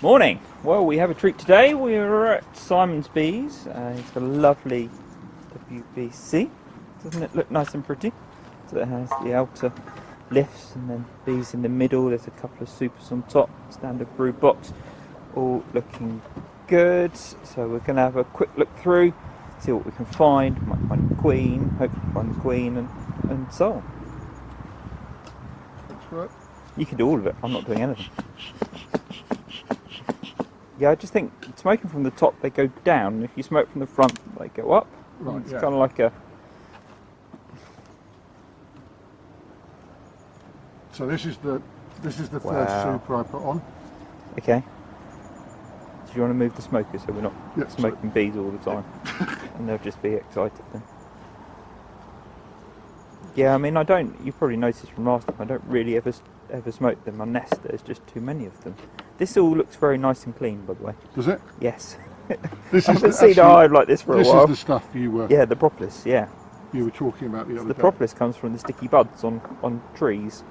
Morning. Well, we have a treat today. We're at Simon's Bees. It's a lovely WBC. Doesn't it look nice and pretty? So it has the outer lifts and then bees in the middle. There's a couple of supers on top. Standard brood box. All looking good. So we're going to have a quick look through, see what we can find. Might find the queen, hopefully find the queen, and so on. That's right. You can do all of it. I'm not doing anything. Yeah, I just think smoking from the top, they go down. If you smoke from the front, they go up. Right, It's yeah. kind of like a... So this is the Wow. first super I put on. Okay. Do you want to move the smoker so we're not smoking bees all the time? And they'll just be excited then. Yeah, I mean, you probably noticed from last time, I don't really ever smoke them unless there's just too many of them. This all looks very nice and clean, by the way. Does it? Yes. This I is haven't seen a hive like this for a while. This is the stuff you were Yeah, the propolis, yeah. you were talking about the other The day. propolis comes from the sticky buds on trees.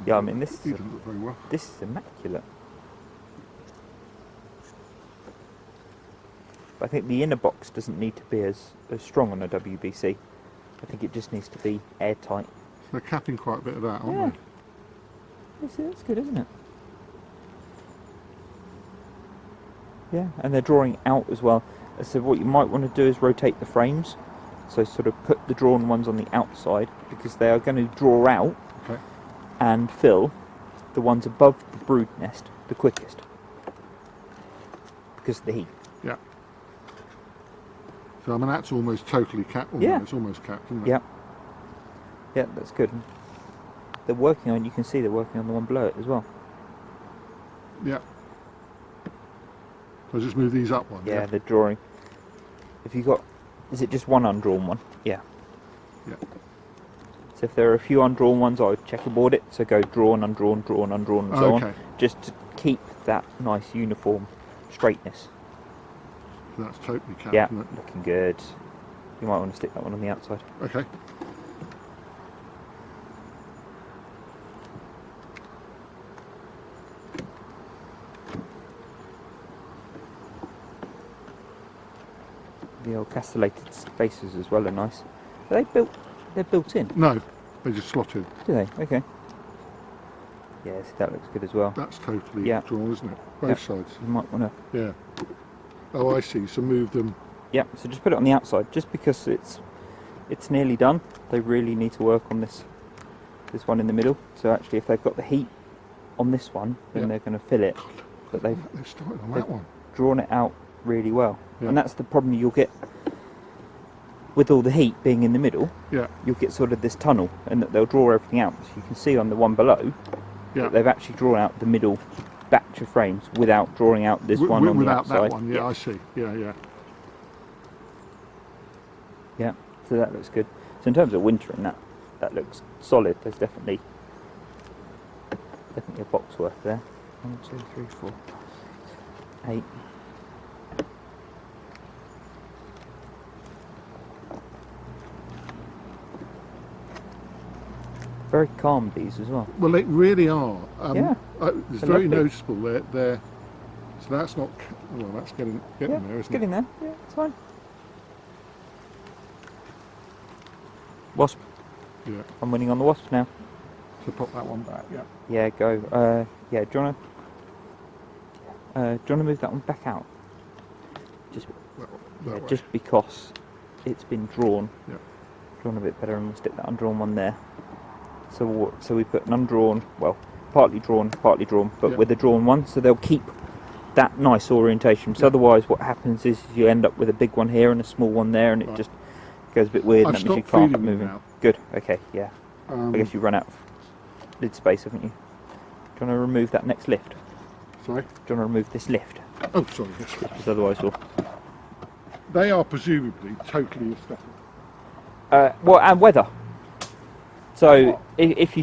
Yeah, I mean, He doesn't look very well. this is immaculate. I think the inner box doesn't need to be as strong on a WBC. I think it just needs to be airtight. They're capping quite a bit of that, aren't That's good, isn't it? Yeah, and they're drawing out as well. So what you might want to do is rotate the frames. So sort of put the drawn ones on the outside, because they are going to draw out they? Okay. and fill the ones above the brood nest the quickest. Because of the heat. Yeah. So I mean that's almost totally capped. Yeah. It's almost capped, isn't it? Yeah. Yeah, that's good. They're working on, you can see they're working on the one below it as well. Yeah. So just move these up one. Yeah, they're drawing. If you got, is it just one undrawn one? Yeah. Yeah. So if there are a few undrawn ones, I would checkerboard it. So go drawn, undrawn, drawn, undrawn, and so on. Just to keep that nice uniform straightness. So that's totally capped, Yeah, isn't it? looking good. You might want to stick that one on the outside. Okay. The old castellated spaces as well are nice. Are they're built in? No, they just slot in. Do they? Okay. Yeah, see, that looks good as well. That's totally Yeah. drawn, isn't it? Both Yeah. sides. You might want to... Yeah. Oh, I see. So move them. Yeah, so just put it on the outside, just because it's nearly done. They really need to work on this one in the middle. So actually, if they've got the heat on this one, then they're going to fill it. But They've started on that one. drawn it out really well. Yeah. And that's the problem you'll get with all the heat being in the middle. Yeah. You'll get sort of this tunnel, and that they'll draw everything out. So you can see on the one below Yeah. that they've actually drawn out the middle batch of frames without drawing out this one on the without outside. that one. Yeah, I see. Yeah, yeah. Yeah, so that looks good. So in terms of winter and that looks solid. There's definitely a box worth there. 1, 2, 3, 4, 8. Very calm bees as well. Well, they really are. Yeah. It's They're very lovely. noticeable. They're so that's not. Well, that's getting Yeah, there, it's isn't getting it? there. Yeah, it's fine. Wasp. Yeah. I'm winning on the wasp now. So pop that one back. Yeah. Yeah, go. Yeah, do you want to move that one back out? Just, That way. just because it's been drawn. Yeah. Drawn a bit better, and we'll stick that undrawn one there. So we put an undrawn, well, partly drawn, but Yeah. with a drawn one, so they'll keep that nice orientation. So Yeah. otherwise, what happens is you end up with a big one here and a small one there, and it Right. just goes a bit weird. I've and that means you stopped can't feeding them move now. Good. Okay. Yeah. I guess you run out of lid space, haven't you? Do you want to remove that next lift? Sorry. Do you want to remove this lift? Oh, sorry. Yes. Because otherwise we'll... They are presumably totally aesthetic. well, and weather. So if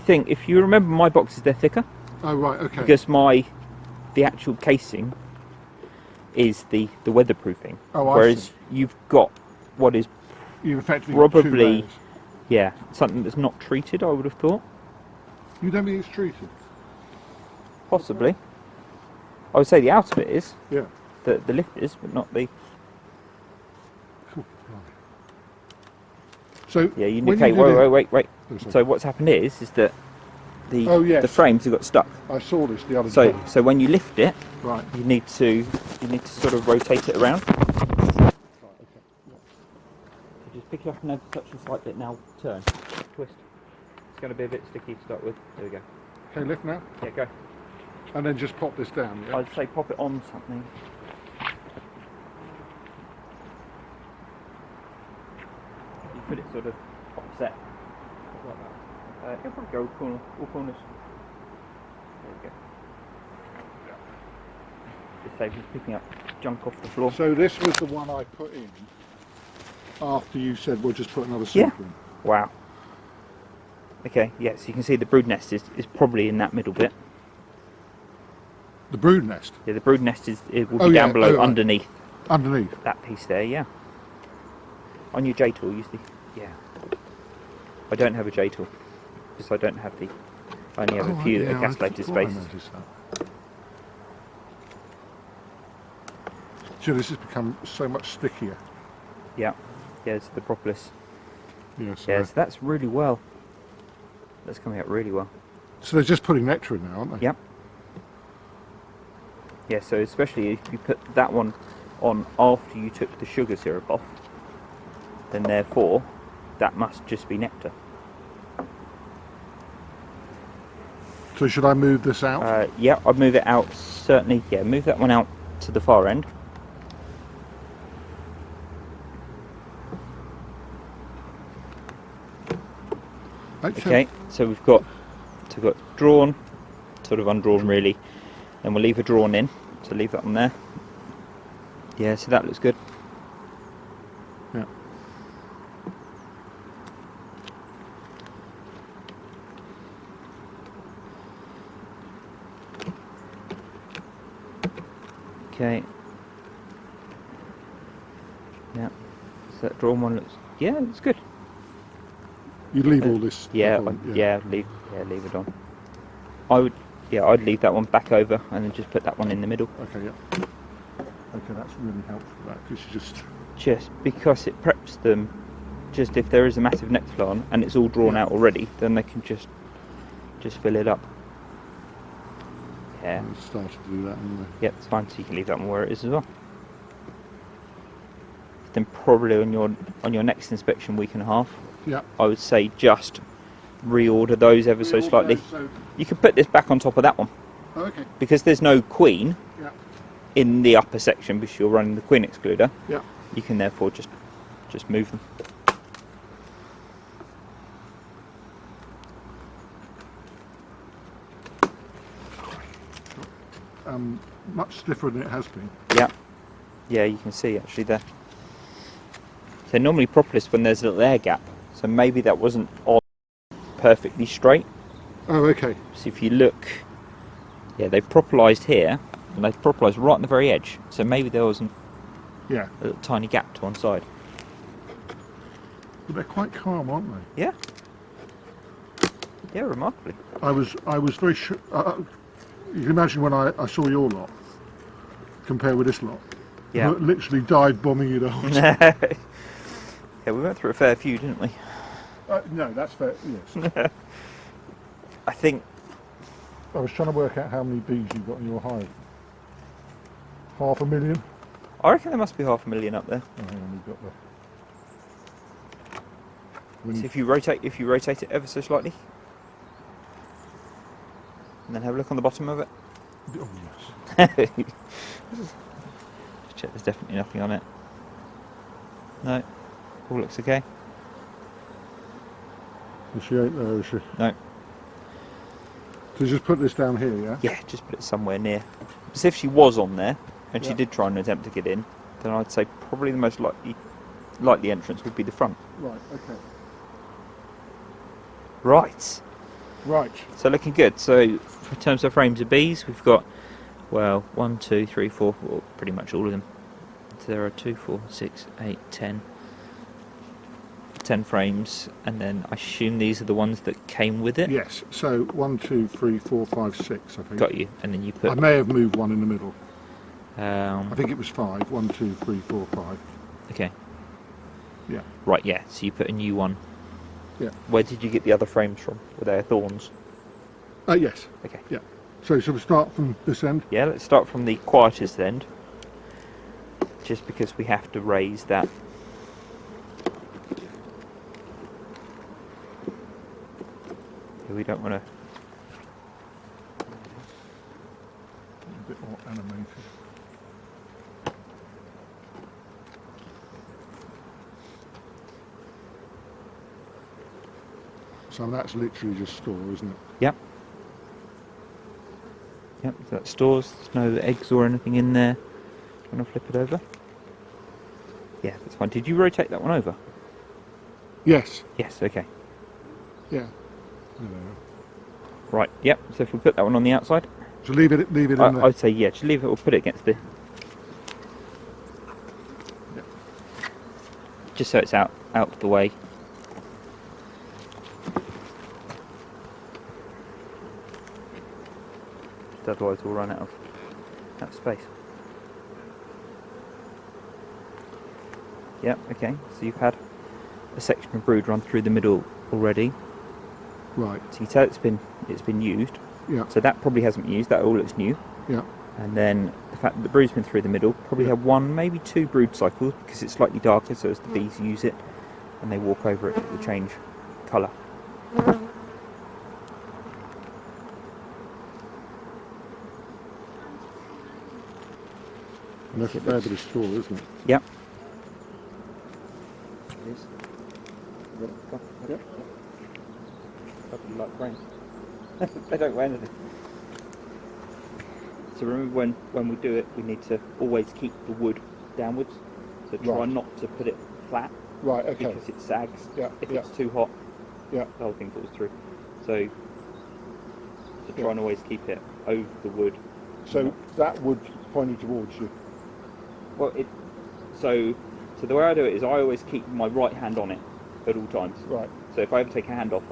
you remember my boxes, they're thicker Oh, right. Okay. because the actual casing is the weatherproofing. Oh, I whereas see. you've got what is You've effectively got two probably layers. something that's not treated. I would have thought. You don't think it's treated? Possibly. I would say the outer bit is. Yeah. The lift is, but not the... So Yeah, you when need... Okay, wait. Oh, sorry. So what's happened is that the Oh, yes. the frames have got stuck. I saw this the other So day. so when you lift it, Right. you need to sort of rotate it around. Right, okay. Yeah. So just pick it up and then touch the slight bit now. Turn, twist. It's going to be a bit sticky to start with. There we go. Okay, lift now. Yeah, go. And then just pop this down, yeah? I'd say pop it on something. You put it sort of offset, like that. It'll probably go all corners. There we go. Just saves us picking up junk off the floor. So this was the one I put in after you said we'll just put another super in. Wow. Okay, yes, you can see the brood nest is probably in that middle bit. The brood nest? Yeah, the brood nest will be down below, right. underneath Underneath? that piece there, yeah. On your J tool, use the... Yeah. I don't have a J tool, because I don't have the... I only have a few encapsulated spaces. So this has become so much stickier. Yeah, yeah, it's the propolis. Yes. Yeah, so that's really well. That's coming out really well. So they're just putting nectar in now, aren't they? Yep. Yeah, so especially if you put that one on after you took the sugar syrup off, then therefore that must just be nectar. So should I move this out? Yeah, I'd move it out, certainly. Yeah, move that one out to the far end. Okay, so we've got drawn, sort of undrawn really, and we'll leave a drawn in, so leave that on there. Yeah, so that looks good. Yeah. Okay. Yeah, so that drawn one looks, yeah, it looks good. You'd leave all this? Yeah, leave it on. I'd leave that one back over and then just put that one in the middle. Okay, yeah. Okay, that's really helpful, that, because you just because it preps them. Just if there is a massive nectar plant and it's all drawn out already, then they can just fill it up. Yeah. Started to do that anyway. Yep, it's fine. So you can leave that one where it is as well. Then probably on your next inspection week and a half, yeah, I would say just reorder those ever so slightly. You can put this back on top of that one. Oh, okay. Because there's no queen Yeah. in the upper section because you're running the queen excluder. Yeah. You can therefore just move them. Much stiffer than it has been. Yeah. Yeah, you can see actually there. So normally propolis when there's a little air gap, so maybe that wasn't on perfectly straight. Oh, okay. So if you look, yeah, they've propolised here, and they've propolised right on the very edge. So maybe there wasn't a little tiny gap to one side. But they're quite calm, aren't they? Yeah. Yeah, remarkably. I was very sure. You can imagine when I saw your lot, compared with this lot. Yeah. Literally dive bombing it out. Yeah, we went through a fair few, didn't we? No, that's fair. Yes. I think I was trying to work out how many bees you've got in your hive. 500,000. I reckon there must be 500,000 up there. Oh, hang on, we've got the. So if you rotate it ever so slightly, and then have a look on the bottom of it. Oh yes. Check there's definitely nothing on it. No, all looks okay. She ain't there, is she? No. So just put this down here, yeah? Yeah, just put it somewhere near. Because if she was on there and she did try and attempt to get in, then I'd say probably the most likely entrance would be the front. Right. Okay. Right. Right. So looking good. So in terms of frames of bees, we've got, well, 1, 2, 3, 4, well, pretty much all of them. So there are 2, 4, 6, 8, 10 10 frames, and then I assume these are the ones that came with it? Yes, so 1, 2, 3, 4, 5, 6, I think. Got you, and then you put... I may have moved one in the middle. I I think it was 5. 1, 2, 3, 4, 5. Okay. Yeah. Right, yeah, so you put a new one. Yeah. Where did you get the other frames from? Were they thorns? Yes. Okay. Yeah. So shall we start from this end? Yeah, let's start from the quietest end. Just because we have to raise that. We don't want to... A bit more animated. So that's literally just store, isn't it? Yep. Yep, so that stores. There's no eggs or anything in there. Want to flip it over? Yeah, that's fine. Did you rotate that one over? Yes. Yes, okay. Yeah. Right, yep, so if we put that one on the outside, So leave it in there. I'd say yeah, just leave it or put it against the... Yeah. Just so it's out of the way. Otherwise we'll run out of space. Yep, okay, so you've had a section of brood run through the middle already. Right. So you tell it's been used. Yeah. So that probably hasn't been used, that all looks new. Yeah. And then the fact that the brood's been through the middle, probably have 1, maybe 2 brood cycles because it's slightly darker, so as the bees use it and they walk over it, it will change colour. And that's a fair bit of store, isn't it? Yep. Yep. Probably like rain. They don't weigh anything. So remember when we do it, we need to always keep the wood downwards. So try Right. not to put it flat. Right, okay. Because it sags. Yeah, If yeah. it's too hot, Yeah. the whole thing falls through. So try and always keep it over the wood. So that wood pointed towards you. Well, so the way I do it is I always keep my right hand on it at all times. Right. So if I ever take a hand off,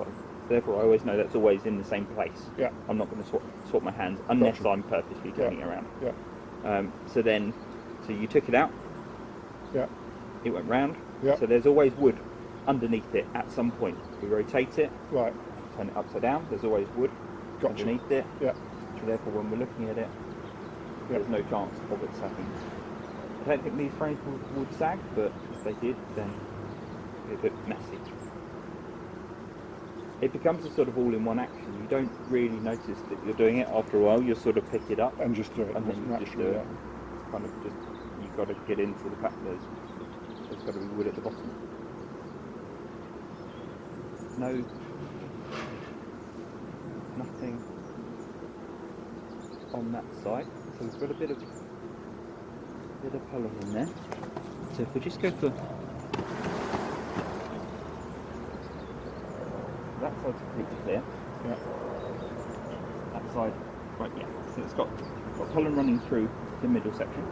therefore I always know that's always in the same place. Yeah. I'm not going to swap my hands unless Gotcha. I'm purposely turning it around. Yeah. So you took it out. Yeah. It went round. Yeah. So there's always wood underneath it at some point. We rotate it, Right. turn it upside down. There's always wood Gotcha. underneath it. Yeah. So therefore, when we're looking at it, Yeah. there's no chance of it sagging. I don't think these frames would sag, but if they did, then it would look messy. It becomes a sort of all-in-one action. You don't really notice that you're doing it. After a while, you'll sort of pick it up, And just do it. and then you just do naturally, it. Kind of just, you've got to get into the fact that there's got to be wood at the bottom. Nothing on that side. So we've got a bit of pollen in there. So if we just go for that side's completely clear. Yeah. That side, right? Yeah. So it's got pollen running through the middle section.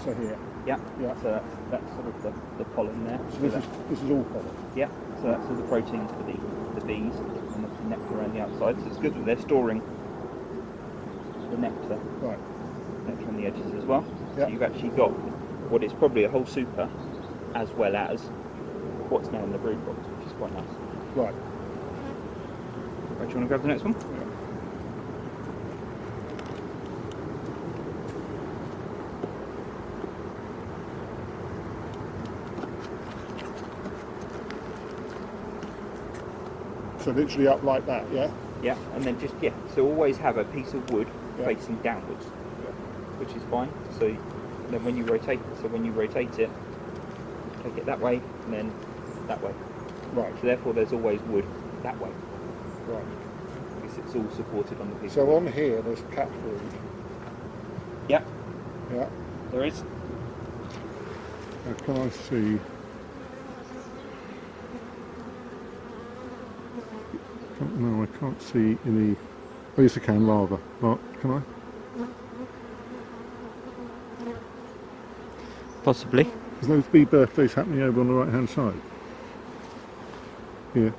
So here. Yeah. Yeah. So that's sort of the pollen there. So this is all pollen. Yeah. So that's all the proteins for the bees and the nectar around the outside. So it's good that they're storing the nectar. Right. Nectar on the edges as well. Yeah. So you've actually got what is probably a whole super, as well as what's now in the brood box, which is quite nice. Right. Right, do you want to grab the next one? Yeah. So literally up like that, yeah? Yeah, and then just, so always have a piece of wood Yeah. facing downwards, Yeah. which is fine. So then when you rotate it, take it that way and then that way. Right. So therefore there's always wood that way, Right. because it's all supported on the piece of So wood. on here there's cat food. Yeah, Yeah. there is. Can I see? No, I can't see any. Oh, yes, I can. Lava. Mark, can I? Possibly. There's those bee birthdays happening over on the right-hand side. Here.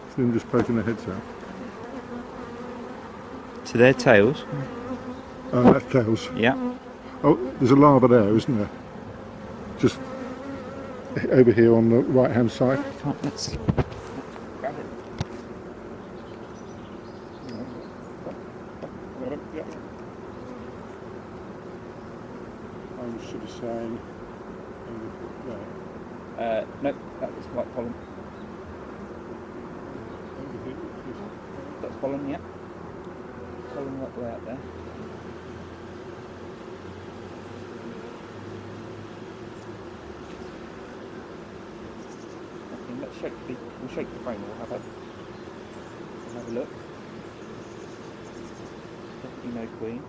See them just poking their heads out. To their tails. Oh, that's tails. Yeah. Oh, there's a larva there, isn't there? Just over here on the right hand side. Let's grab it. Yeah. I should have saying. No, that was white pollen. That's pollen, yeah. Pollen right way out there. Okay, let's we'll shake the frame. We'll have a look. Definitely no queen.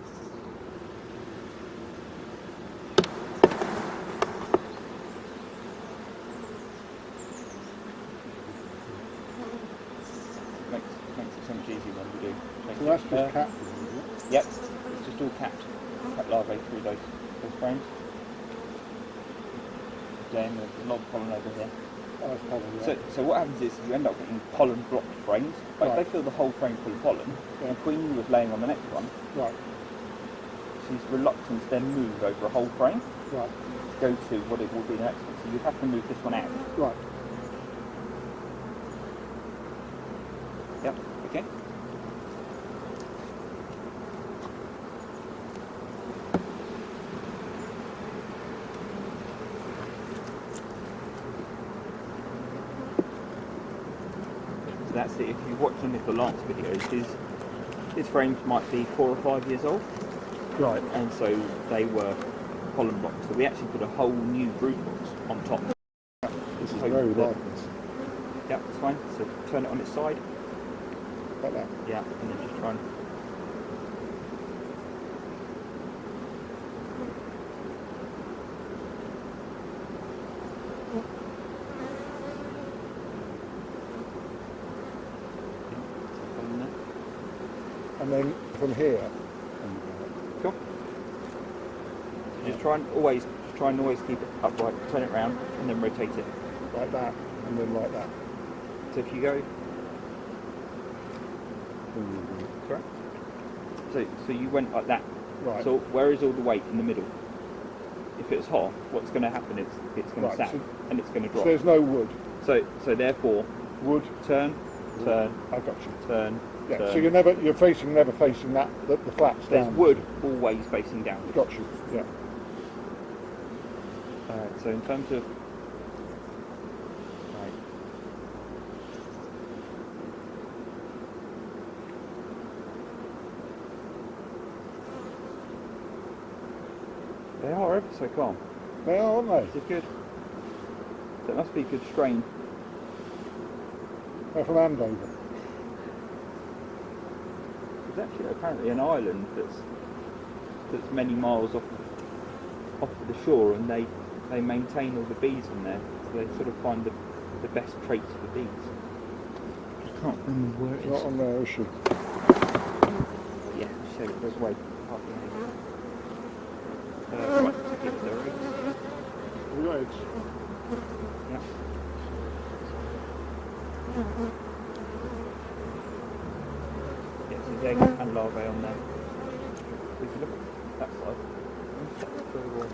Makes it so much easier when we do. So that's just capped, isn't it? Yep, it's just all capped larvae through those frames. Again, there's a lot of pollen over here. Oh, that's pollen, yeah. So what happens is you end up getting pollen blocked frames. But Right. if they fill the whole frame full of pollen, Yeah. the queen was laying on the next one. Right, She's reluctant to then move over a whole frame right, to go to what it will be the next one. So you have to move this one out. right. Yep, okay. So that's it. If you watch any of the last videos, his frames might be 4 or 5 years old. Right. And so they were pollen blocked. So we actually put a whole new brood box on top. This is Hope very that- light. Yeah, it's fine. So turn it on its side. Like that. Yeah, and then just try and. And then from here, Cool. So just try and always keep it upright. Turn it round and then rotate it. like that, and then like that. So if you go, correct. So you went like that. Right. So where is all the weight in the middle? If it's hot, what's going to happen is it's going Right, to sap so- and it's going to So drop. there's no wood. So therefore, Wood. turn, I got you. turn. Yeah. turn. So you're never facing that the flats There's down. wood always facing downwards. Got you. Yeah. So in terms of right. They are ever so calm. They are, aren't they? They're good. That must be a good strain. They're from Andover. There's actually apparently an island that's many miles off the shore, and they maintain all the bees in there. So they sort of find the best traits for bees. I can't remember where it Not is. on there, is she? Yeah, so there's way half the eggs. Right, so give it their eggs. Have you got eggs? Yeah. Yeah, so there's eggs and larvae on there. If you look at that side, that's very well.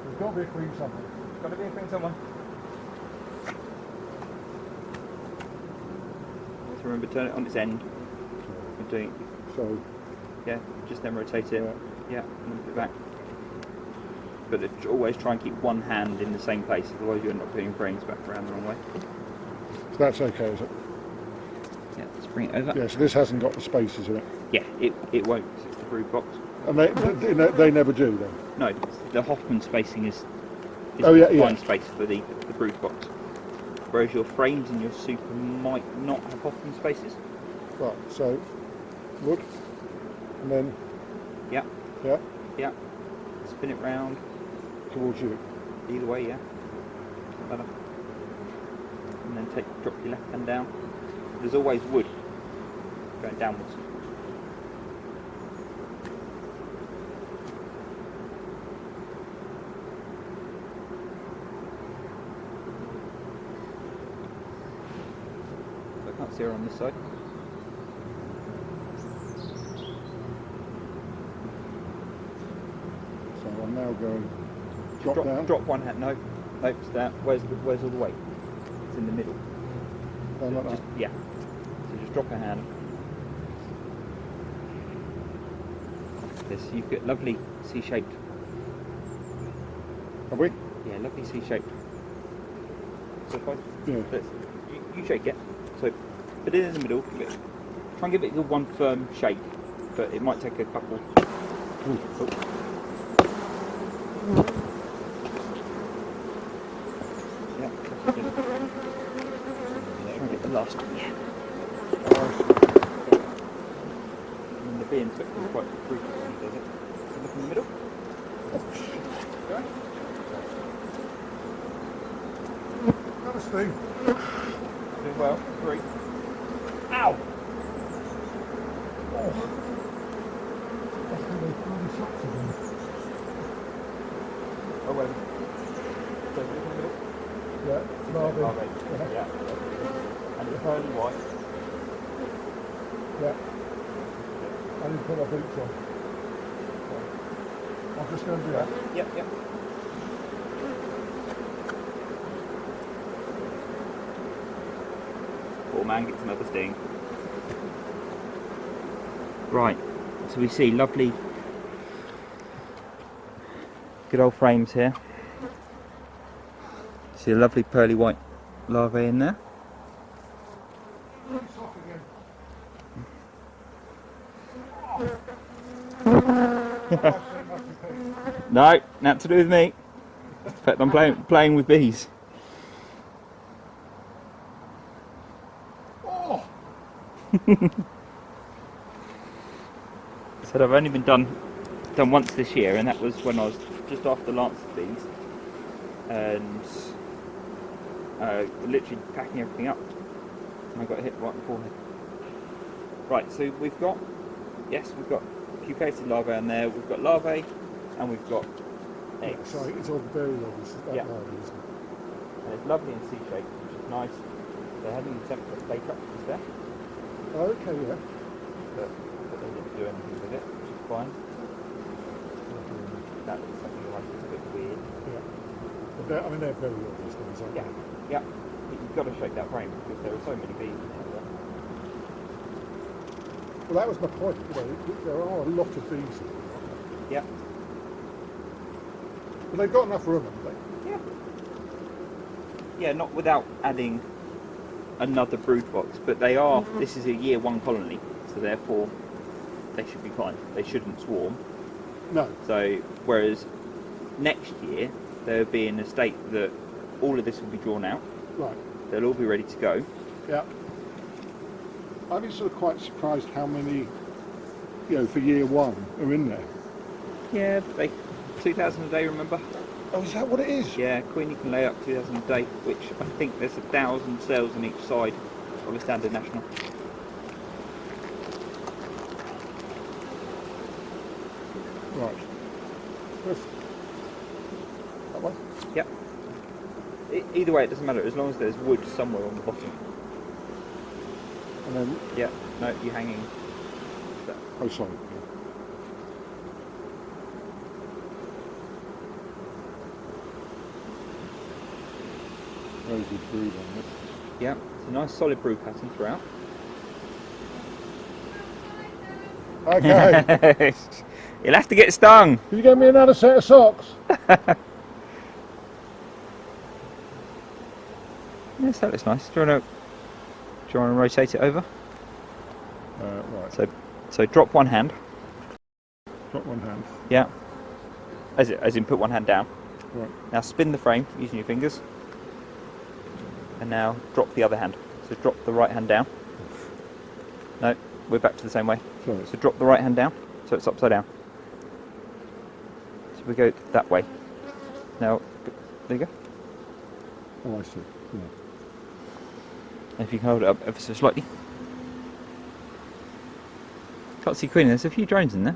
There's got to be a queen somewhere. Gotta be bring someone. Just remember, turn it on its end. You're doing. So. Yeah, just then rotate it. Yeah, and then put it back. But always try and keep one hand in the same place, otherwise you end up putting frames back around the wrong way. So that's okay, is it? Yeah, let's bring it over. Yeah, so this hasn't got the spaces in it. Yeah, it won't, 'cause it's the brood box. And they never do then? No, the Hoffman spacing is yeah. fine space for the brood box. Whereas your frames in your super might not have Hoffman spaces. Right, so wood, and then Yeah, yeah, yeah. Spin it round. towards you. Either way, yeah. Doesn't matter. And then drop your left hand down. There's always wood going downwards. So I can't see her on this side. So I'm now going drop down. Drop one hand. No, it's that. Where's all the weight? It's in the middle. Down like Just, that. yeah. So just drop a hand. This you've got lovely C-shaped. Have we? Yeah, lovely C-shaped. So if I, Yeah. you shake it. So put it in the middle. Try and give it one firm shake, but it might take a couple. Ooh. Oh. Yeah. Try and get the last one. Yeah. And the bee inspector is quite brutal when he does it. So look in the middle. Okay. Got a sting. Doing well. 3. Ow! Oh. That's going to be 40 shots again. Oh, wait. So look in the middle. Yeah, larvae. Larvae. Yeah. Yeah. And it's pearly white. Yeah. I need to put my boots on. I'm just going to do that. Yep, yep. Poor man gets another sting. Right, so we see lovely, good old frames here. See a lovely pearly white larvae in there. No, nothing to do with me. In fact, I'm playing with bees. Oh. So I've only been done once this year, and that was when I was just after Lancet bees, and literally packing everything up, and I got hit right in the forehead. Right, so we've got cucated larvae in there. We've got larvae, and we've got eggs. Yeah, sorry, it's all very obvious. Yeah. Larvae, isn't it? And it's lovely in C-shape, which is nice. They hadn't even sent for a plate up to this there, Oh, okay, yeah. but they didn't do anything with it, which is fine. That looks something like it's a bit weird. Yeah. But they're very obvious things, aren't Yeah, they? yeah. You've got to shake that frame because there are so many bees in there. Well, that was my point. You know, there are a lot of bees in there, aren't there? Yeah. But they've got enough room, haven't they? Yeah. Yeah, not without adding another brood box, but they are. This is a year 1 colony, so therefore they should be fine. They shouldn't swarm. No. So whereas next year they'll be in a state that all of this will be drawn out. Right. They'll all be ready to go. Yeah. I've been sort of quite surprised how many, you know, for year 1 are in there. Yeah, but they 2,000 a day. Remember? Oh, is that what it is? Yeah, Queenie can lay up 2,000 a day, which I think there's 1,000 cells on each side of a standard national. Right. This. That one? Yep. Either way, it doesn't matter as long as there's wood somewhere on the bottom. And then, Yeah. No, you're hanging. oh, sorry. Very good brood on this. Yeah, it's a nice solid brood pattern throughout. Okay. You'll have to get stung. Can you get me another set of socks? Yes, that looks nice. Do you want to rotate it over? Right. So drop one hand. Drop one hand. Yeah. As in put one hand down. Right. Now spin the frame using your fingers. And now drop the other hand. So drop the right hand down. No, we're back to the same way. Sorry. So drop the right hand down, so it's upside down. So we go that way. Now, there you go. Oh, I see. Yeah. And if you can hold it up ever so slightly. Can't see Queen, there's a few drones in there.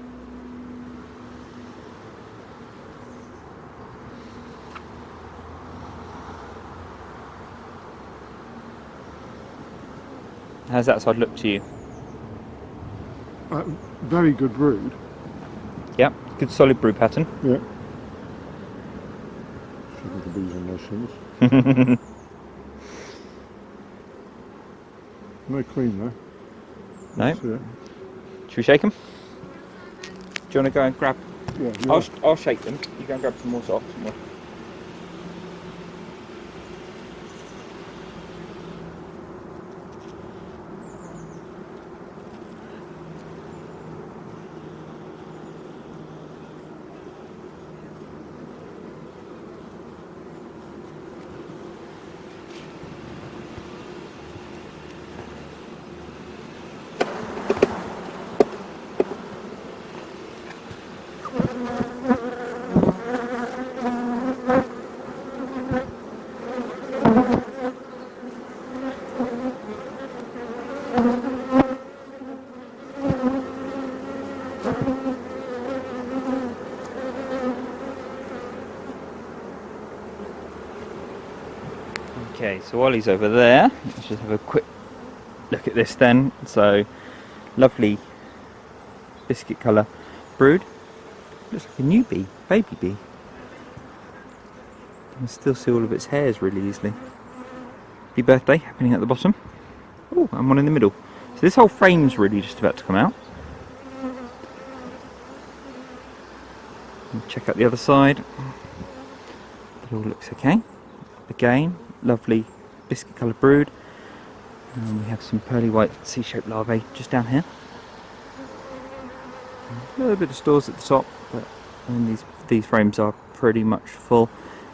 How's that side look to you? Very good brood. Yep, good solid brood pattern. Yeah. Should the bees on those things. No queen though. No. Yeah. Should we shake them? Do you want to go and grab? Yeah. I'll shake them. You go and grab some more socks. Okay, so while he's over there, let's just have a quick look at this then. So, lovely biscuit colour brood. Looks like a new bee, baby bee. You can still see all of its hairs really easily. Happy birthday happening at the bottom. Oh, and one in the middle. So this whole frame's really just about to come out. And check out the other side. It all looks okay. Again, lovely biscuit colour brood. And we have some pearly white C-shaped larvae just down here. A little bit of stores at the top, but I mean, these frames are pretty much full.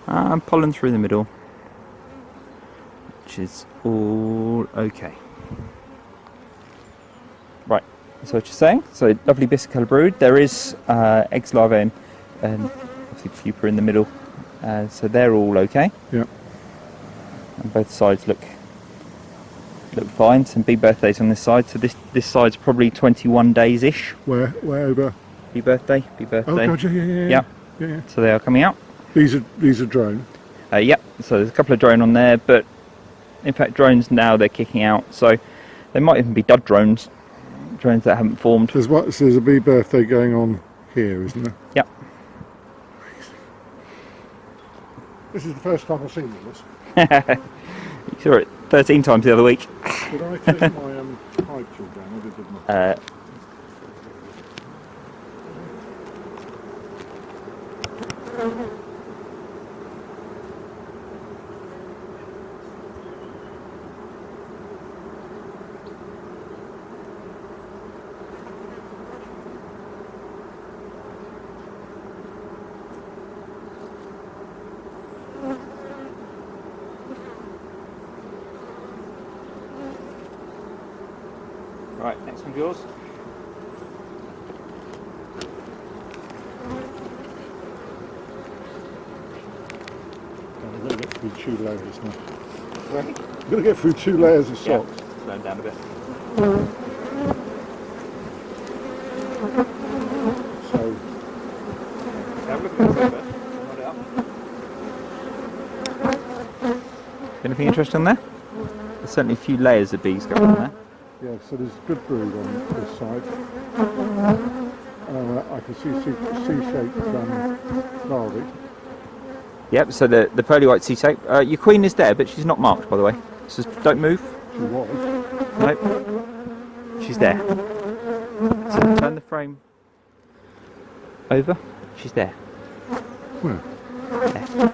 Pollen through the middle, which is all okay. Right, so what you're saying? So lovely biscuit colour brood. There is eggs, larvae, and obviously pupa in the middle. So they're all okay. Yeah. And both sides look fine. Some bee birthdays on this side. So this side's probably 21 days ish. Where over? Bee birthday. Oh god, yeah. So they are coming out. These are drone. Yeah. So there's a couple of drone on there, but in fact drones now they're kicking out. So they might even be dud drones that haven't formed. So there's a bee birthday going on here, isn't there? Yeah. This is the first time I've seen this. You saw it 13 times the other week. Did I take my hive tool down? I didn't. Right, next one's yours. I'm going to get through 2 layers now. Right. I'm going to get through 2 layers of socks. Yeah. Slow them down a bit. So, Have a look at this first. Hold it up. Anything interesting there? There's certainly a few layers of bees going on there. yeah, so there's good brood on this side. I can see C-shaped larvae. Yep, so the pearly white C-shape. Your queen is there, but she's not marked, by the way. So don't move. She was. Nope. She's there. So turn the frame over. She's there. Where? There.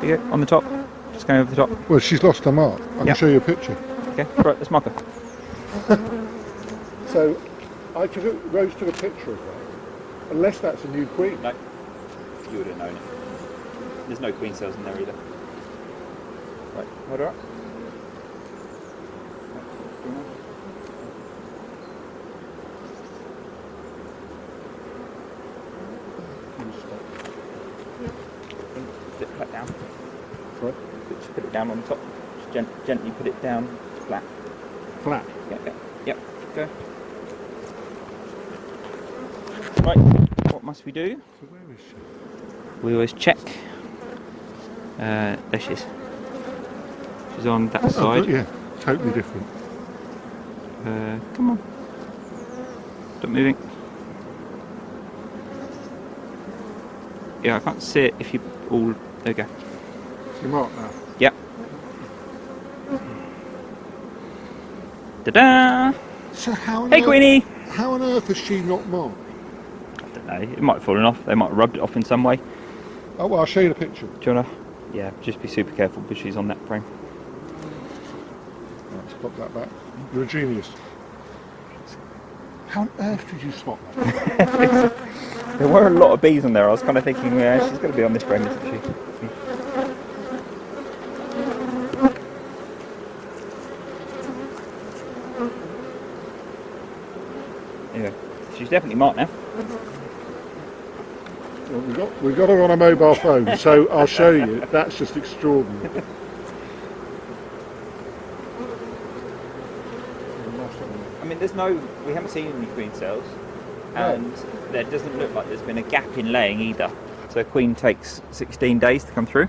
There you go, on the top. Just going over the top. Well, she's lost her mark. I can show you a picture. Okay, right, let's mark her. So, Rose took a picture of that. Unless that's a new queen. No, you would have known it. There's no queen cells in there either. Right, hold her up. Flip that down. Right. Just put it down on the top. Just gently put it down flat. Flat. Yep. Go. Right. What must we do? So where is she? We always check. There she is. She's on that side. Yeah, totally different. Come on. Stop moving. Yeah, I can't see it if you all. There we go. She marked now. Yep. Ta-da! So how on Hey, earth, Queenie! How on earth is she not marked? I don't know. It might have fallen off. They might have rubbed it off in some way. Oh well, I'll show you the picture. Do you wanna? Yeah, just be super careful because she's on that frame. Right, let's pop that back. You're a genius. How on earth did you spot that? There were a lot of bees on there. I was kind of thinking, yeah, she's going to be on this frame, isn't she? Anyway, she's definitely marked now. Well, we've got her on a mobile phone, so I'll show you. That's just extraordinary. I mean, we haven't seen any queen cells, and there doesn't look like there's been a gap in laying either. So a queen takes 16 days to come through,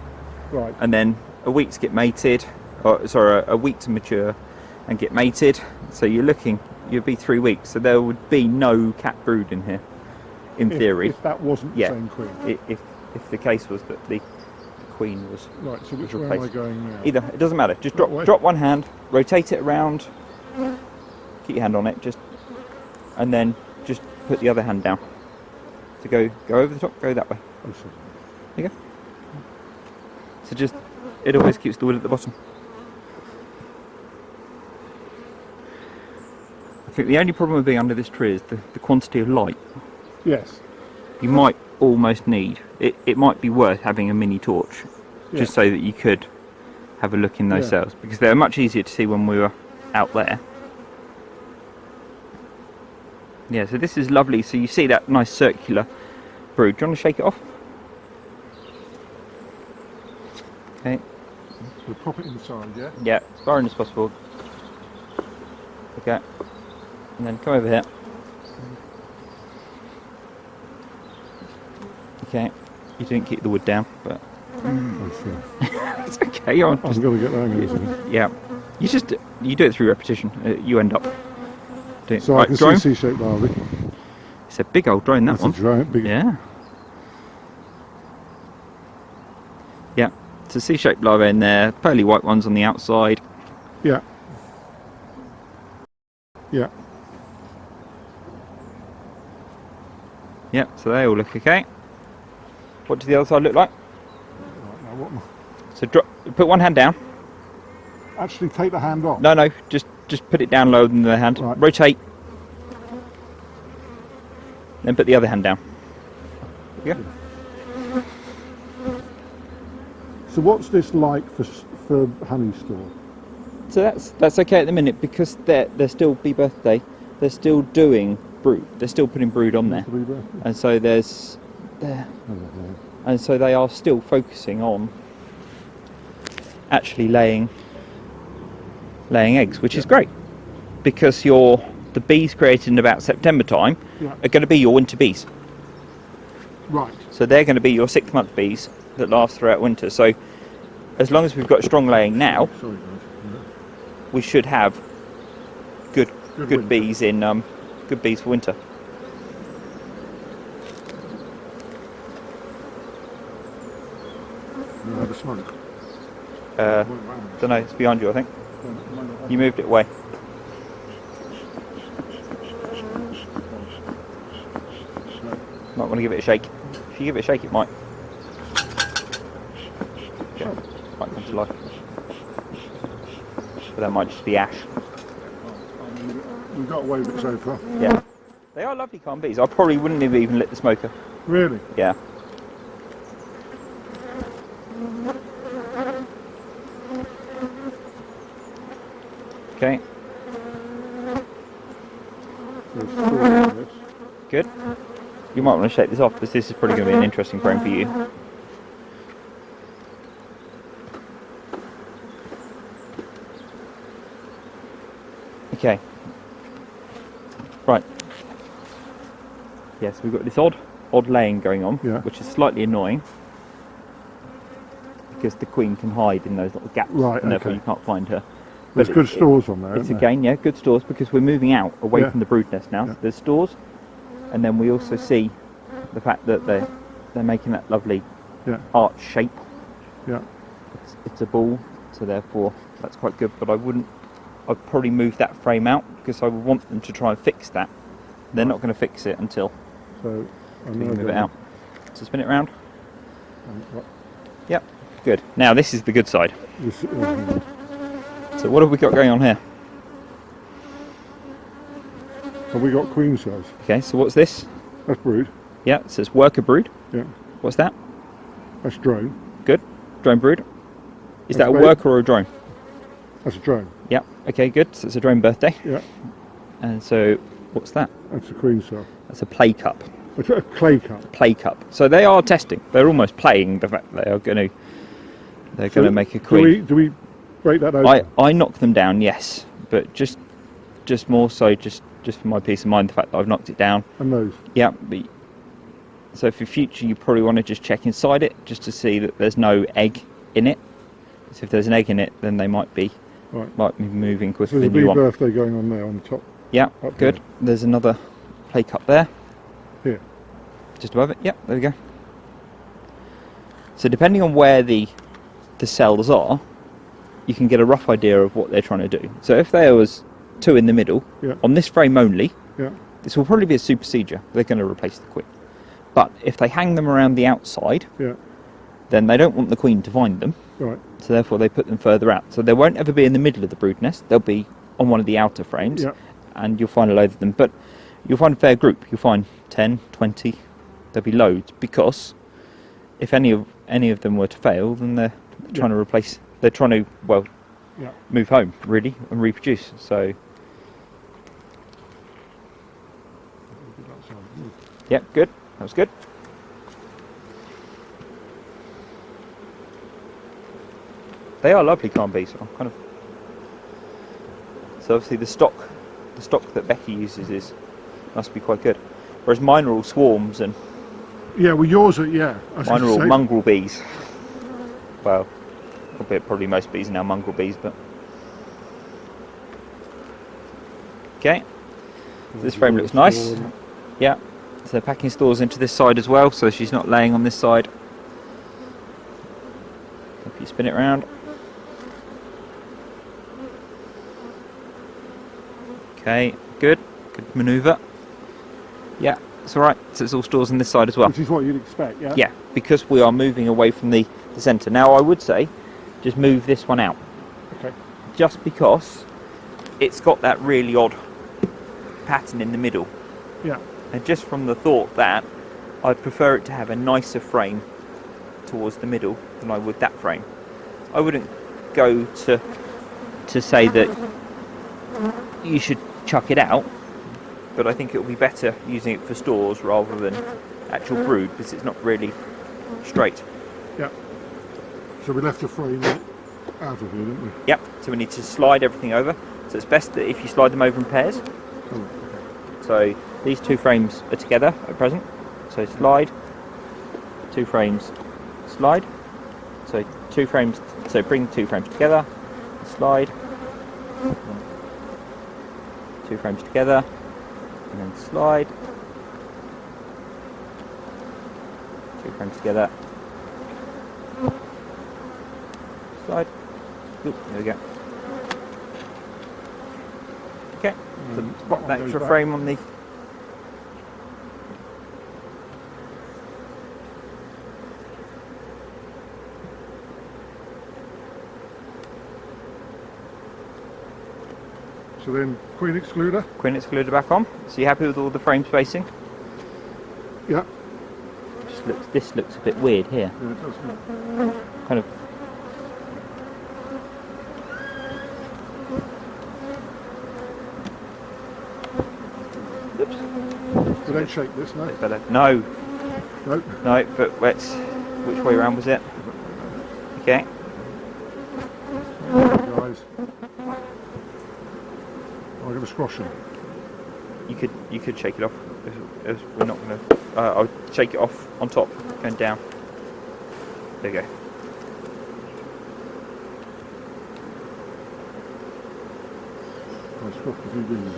Right. and then a week to get mated, a week to mature and get mated. So you'd be 3 weeks. So there would be no cat brood in here, in theory. If that wasn't the same queen. If the case was that the queen was Right, so which was way am I replaced. going now? Either, it doesn't matter. Just What way? drop one hand, rotate it around, keep your hand on it, and then just put the other hand down. So go over the top, go that way. Oh, sorry. There you go. So it always keeps the wood at the bottom. I think the only problem with being under this tree is the quantity of light. Yes. You might almost need, it might be worth having a mini torch, just so that you could have a look in those cells, because they're much easier to see when we were out there. Yeah, so this is lovely. So you see that nice circular brood. Do you want to shake it off? Okay. We'll pop it inside, yeah? Yeah, as far in as possible. Okay. And then come over here. Okay. You didn't keep the wood down, but it's okay. You're I've got to get the hang of this. Yeah. You do it through repetition. You end up doing So right, I can drone. see C-shaped larvae. It's a big old drone, that That's one. a drone, big. Yeah. Yeah. It's a C-shaped larva in there. Pearly white ones on the outside. Yeah. Yeah. Yeah. So they all look okay. What does the other side look like? Right, now what am I- So put one hand down. Actually, take the hand off. No, just put it down lower than the hand. Right. Rotate. Then put the other hand down. There you go. So what's this like for honey store? So that's okay at the minute because they're still bee birthday. They're still doing brood. They're still putting brood on there, and so and so they are still focusing on actually laying eggs, which is great because the bees created in about September time are going to be your winter bees. Right. So they're going to be your 6-month bees that last throughout winter. So as long as we've got strong laying now, Sorry, guys. we should have good winter. bees in good bees for winter. front? Don't know, it's behind you, I think. You moved it away. Might want to give it a shake. If you give it a shake, it might. Yeah, might come to life. But that might just be ash. We've got away with it so far. Yeah. They are lovely calm bees. I probably wouldn't have even lit the smoker. Really? Yeah. Okay. Good. You might want to shake this off because this is probably going to be an interesting frame for you. Okay. Right. Yes, we've got this odd laying going on, which is slightly annoying because the queen can hide in those little gaps, and therefore you can't find her. There's good stores on there. It's again, yeah, good stores because we're moving out away from the brood nest now. So there's stores, and then we also see the fact that they're making that lovely arch shape. Yeah. It's a ball, so therefore that's quite good. But I'd probably move that frame out because I would want them to try and fix that. They're not going to fix it until we can move it out. So spin it around. Yep, good. Now this is the good side. So what have we got going on here? Have we got queen cells? Okay, so what's this? That's brood. Yeah, it says worker brood. Yeah. What's that? That's drone. Good. Drone brood. Is that a worker or a drone? That's a drone. Yeah. Okay, good. So it's a drone birthday. Yeah. And so what's that? That's a queen cell. That's a play cup. It's a clay cup. Play cup. So they are testing. They're almost playing the fact that they're going to make a queen. Do we break that open? I knock them down, yes, but just more so just for my peace of mind, the fact that I've knocked it down. And those. Yeah. So for future, you probably want to just check inside it just to see that there's no egg in it. So if there's an egg in it, then they might be moving quicker so than you want. There's a bee birthday going on there on the top. Yeah, good. Here. There's another play cup there. Here. Just above it. Yep, there we go. So depending on where the cells are, you can get a rough idea of what they're trying to do. So if there was two in the middle, on this frame only, this will probably be a supersedure. They're going to replace the queen. But if they hang them around the outside, then they don't want the queen to find them. Right. So therefore they put them further out. So they won't ever be in the middle of the brood nest. They'll be on one of the outer frames, and you'll find a load of them. But you'll find a fair group. You'll find 10, 20. There'll be loads because if any of them were to fail, then they're trying to replace. They're trying to move home really and reproduce. So yeah, good. That was good. They are lovely calm bees. So obviously the stock that Becky uses must be quite good. Whereas mine are all swarms and well yours are mine are all mongrel bees. Well, probably most bees are now mongrel bees, but okay. This frame looks nice. Yeah. So they're packing stores into this side as well, so she's not laying on this side. If you spin it around. Okay, good manoeuvre. Yeah, it's alright. So it's all stores on this side as well. Which is what you'd expect, yeah? Yeah, because we are moving away from the centre. Now I would say, just move this one out. Okay. Just because it's got that really odd pattern in the middle. Yeah. And just from the thought that I'd prefer it to have a nicer frame towards the middle than I would that frame. I wouldn't go to say that you should chuck it out, but I think it will be better using it for stores rather than actual brood because it's not really straight. Yeah. So we left the frame out of here, didn't we? Yep. So we need to slide everything over. So it's best that if you slide them over in pairs. Oh, okay. So these two frames are together at present. So slide, two frames, slide. So two frames. So bring two frames together, slide. Two frames together, and then slide. Two frames together. side. Oop, there we go. Okay, so pop that extra frame on the. So then, queen excluder. Queen excluder back on. So you happy with all the frame spacing? Yeah. This looks a bit weird here. Yeah, it does. Kind of. Oops. We don't shake this, no? Better. No. Nope. No, but let's. Which way around was it? Okay. Guys. I'm going to squash them. You could shake it off. If we're not going to. I'll shake it off on top, going down. There you go. I squashed a few beans.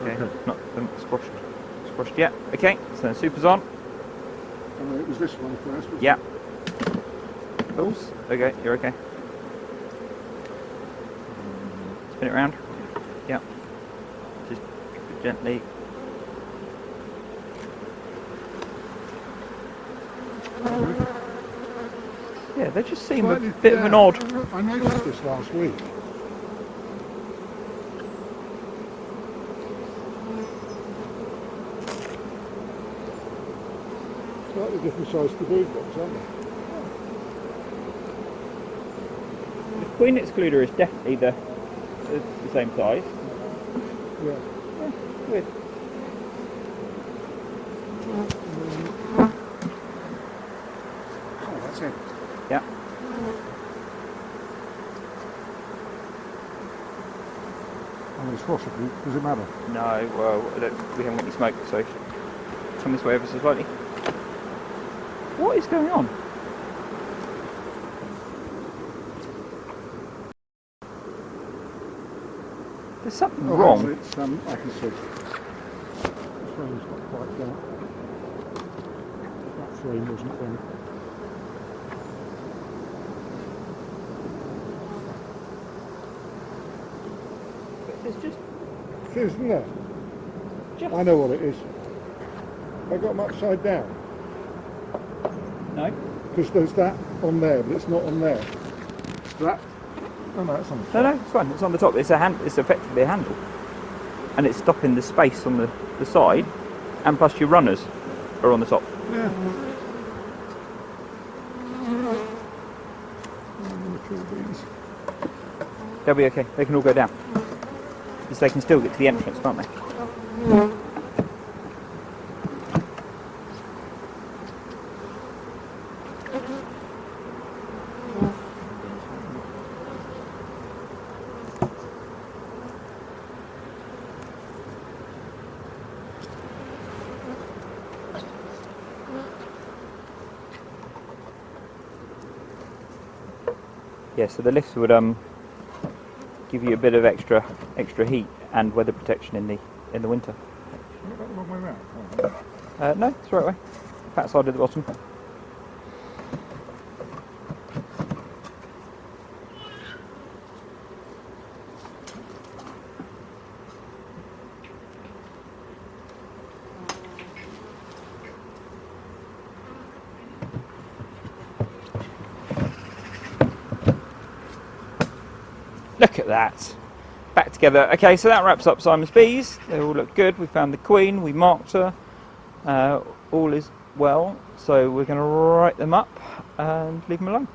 Okay. Not squashed yet. Okay. So then super's on. And it was this one first. Wasn't Yeah. Oops. Okay. You're okay. Spin it around. Yeah. Just gently. Yeah, they just seem a bit of an odd. I noticed this last week. Slightly different size to the brood box, aren't they? The queen excluder is definitely the same size. Yeah. Weird. Oh, that's it. Yeah. I'm going to squash it. Does it matter? No, well, we haven't got any smoke, so come this way ever so slightly. What is going on? There's something wrong. It's, I can see. The frame's not quite dark. That frame wasn't then. There's just. Isn't there? I know what it is. I got them upside down. No. Because there's that on there, but it's not on there. That. Oh no, it's on the top. No, it's fine. It's on the top. It's a hand. It's effectively a handle, and it's stopping the space on the side, and plus your runners are on the top. Yeah. They'll be okay. They can all go down. Because they can still get to the entrance, can't they? Yeah, so the lifts would give you a bit of extra heat and weather protection in the winter. Not the wrong way around. No, it's the right way. Fat side at the bottom. Look at that. Back together. Okay, so that wraps up Simon's bees. They all look good. We found the queen. We marked her. All is well. So we're going to write them up and leave them alone.